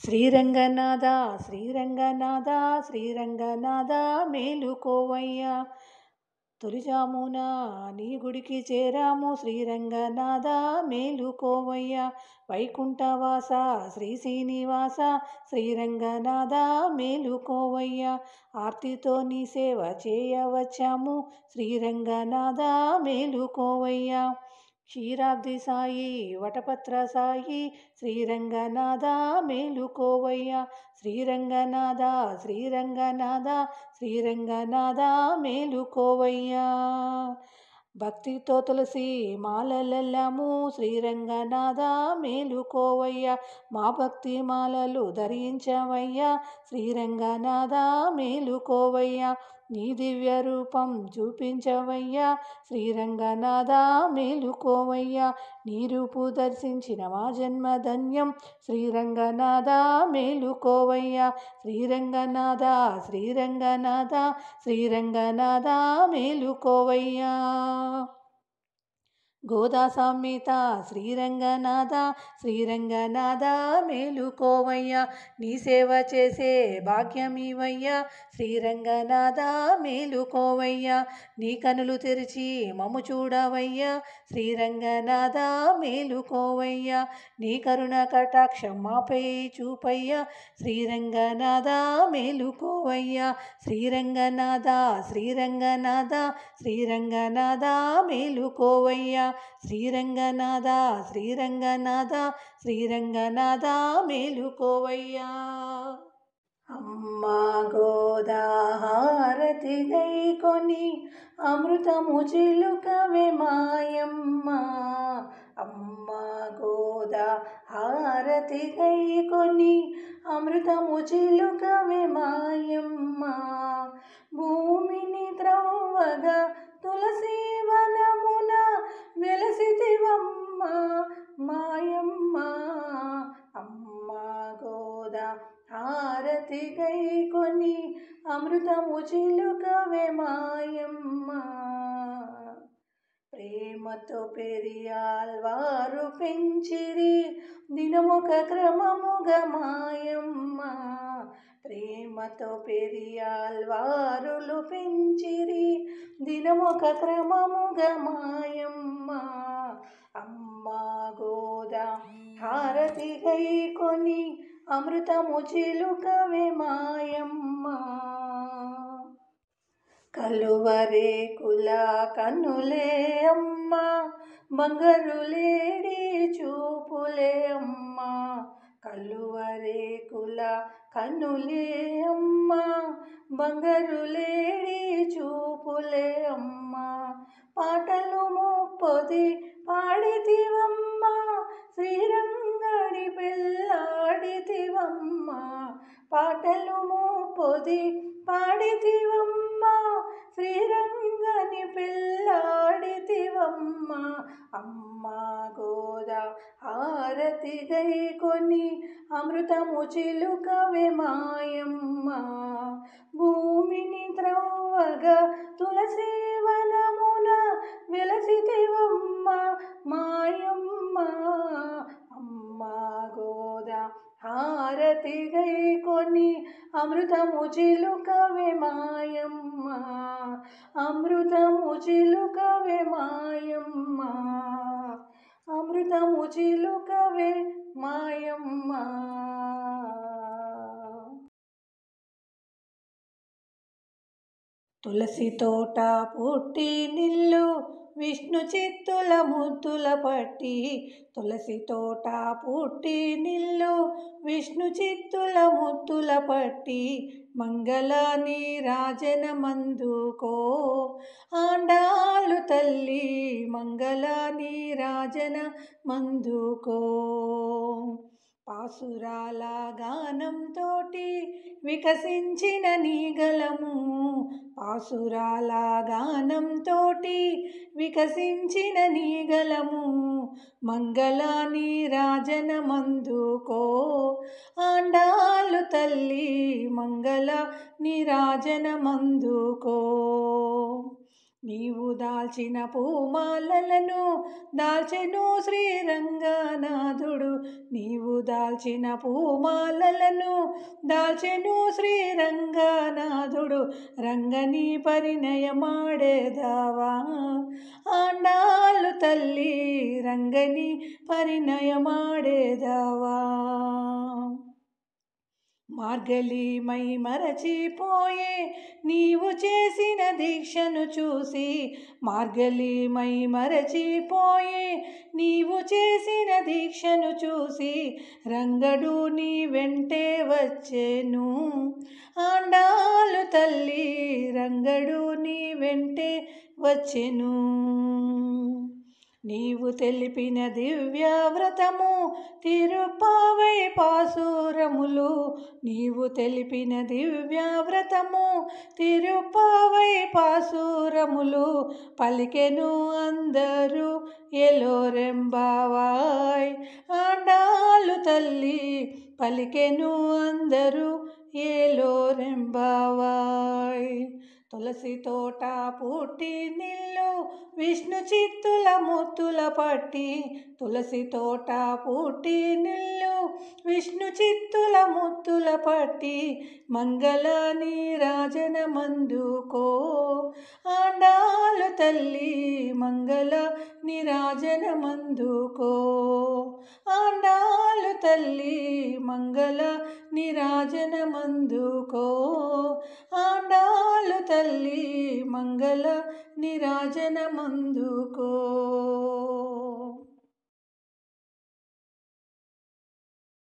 శ్రీరంగనాథ శ్రీరంగనాథ శ్రీరంగనాథ మేలుకోవయ్యా. తొలిజామున నీ గుడికి చేరాము శ్రీరంగనాథ మేలుకోవయ్యా. వైకుంఠవాస శ్రీ శ్రీనివాస శ్రీరంగనాథ మేలుకోవయ్యా. ఆర్తితో నీ సేవ చేయవచ్చాము శ్రీరంగనాథ మేలుకోవయ్యా. క్షీరాబ్ది సాయి వటపత్ర సాయి శ్రీరంగనాథ మేలుకోవయ్యా. శ్రీరంగనాథ శ్రీరంగనాథ శ్రీరంగనాథ మేలుకోవయ్యా. భక్తితో తులసి మాలలెల్లాము శ్రీరంగనాథ మేలుకోవయ్యా. మా భక్తి మాలలు ధరించవయ్యా శ్రీరంగనాథ మేలుకోవయ్యా. నీ దివ్య రూపం చూపించవయ్యా శ్రీరంగనాథ మేలుకోవయ్యా. నీ రూపు దర్శించిన మా జన్మధన్యం శ్రీరంగనాథ మేలుకోవయ్యా. శ్రీరంగనాథ శ్రీరంగనాథ శ్రీరంగనాథ మేలుకోవయ్యా. గోదా సమేత శ్రీరంగనాథ శ్రీరంగనాథ మేలుకోవయ్యా. నీ సేవ చేసే భాగ్యమివయ్యా శ్రీరంగనాథ మేలుకోవయ్యా. నీ కనులు తెరిచి మమ్ము చూడవయ్యా శ్రీరంగనాథ మేలుకోవయ్యా. నీ కరుణ కటాక్షం మాపై చూపయ్యా శ్రీరంగనాథ మేలుకోవయ్యా. శ్రీరంగనాథ శ్రీరంగనాథ శ్రీరంగనాథ మేలుకోవయ్యా. శ్రీరంగనాథ శ్రీరంగనాథ శ్రీరంగనాథ మేలుకోవయ్యా. అమ్మా గోదా హారతి గైకొని అమృతము చిలుకవే మాయమ్మ. అమ్మా గోదా హారతి గైకొని అమృతము చిలుకవే మాయమ్మ. భూమిని త్రవ్వగా తులసి వనమున వెలసితివమ్మ మాయమ్మ. అమ్మా గోదా హారతి గైకొని అమృతము చిలుకవే మాయమ్మ. ప్రేమతో పెరియాల్వారు పెంచిరి దినమొక క్రమముగా మాయమ్మ. ప్రేమతో పెరియాల్వారులు పెంచిరి దినమొక క్రమముగా మాయమ్మ. అమ్మా గోదా హారతి గైకొని అమృతము చిలుకవే మాయమ్మ. కలువరేకుల కన్నులే అమ్మ బంగారులేడి చూపులే అమ్మ. కలువరేకుల కన్నులే అమ్మ బంగారులేడి చూపులే అమ్మ. పాటలు ముప్పొది పాడితివమ్మ శ్రీరంగడి పెళ్ళాడితివమ్మ. పాటలు ముప్పొది పాడితివమ్మ శ్రీరంగని పెళ్ళాడితివమ్మ. అమ్మా గోదా హారతి గైకొని అమృతము చిలుకవే మాయమ్మ. భూమిని త్రవ్వగా తులసి వనమున వెలసితివమ్మ మాయమ్మ. అమ్మా గోదా హారతి గైకొని అమృతము చిలుకవే మాయమ్మ. అమృతము చిలుకవే మాయమ్మ. అమృతము చిలుకవే మాయమ్మ. తులసి తోట పుట్టి నిల్లు విష్ణు చిత్తుల ముద్దుల పట్టి. తులసి తోట పుట్టి నిల్లు విష్ణు చిత్తుల ముద్దుల పట్టి. మంగళ నీరాజన మందుకో ఆండాలు తల్లి మంగళ నీరాజన మందుకో. పాసురాల గానంతోటి వికసించిన నీ గలము. పాసురాల గానంతోటి వికసించిన నీ గలము. మంగళ నీరాజన మందుకో ఆండాలు తల్లి మంగళ నీరాజన మందుకో. నీవు దాల్చిన పూమాలలను దాల్చెను శ్రీరంగనాథుడు. నీవు దాల్చిన పూమాలలను దాల్చెను శ్రీరంగనాథుడు. రంగని పరిణయమాడేదావా ఆండాళ్ళు తల్లి, రంగని పరిణయమాడేదావా. మార్గలి మై మరచిపోయే నీవు చేసిన దీక్షను చూసి, మార్గలి మై మరచిపోయే నీవు చేసిన దీక్షను చూసి, రంగడు నీ వెంటే వచ్చెను ఆండాళ్ళు తల్లి, రంగడు నీ వెంటే వచ్చెను. నీవు తెలిపిన దివ్య వ్రతము తిరుప్పావై పాసురములు, నీవు తెలిపిన దివ్య వ్రతము తిరుప్పావై పాసురములు, పలికెను అందరూ ఎలోరెంబావాయ్ ఆండాళ్ళు తల్లి, పలికెను అందరూ ఏలోరెంబావాయ్. తులసి తోట పుట్టి నిల్లు విష్ణు చిత్తుల ముత్తుల పట్టి, తులసి తోట పుట్టి నిల్లు విష్ణు చిత్తుల ముత్తుల పట్టి, మంగళ నీరాజన మందుకో ఆండాళ్ళు తల్లి, మంగళ నీరాజన మందుకో ఆండాళ్ళు తల్లి, మంగళ నీరాజన మందుకో ఆండాళ్ళు తల్లి, మంగళ నీరాజన మందుకో.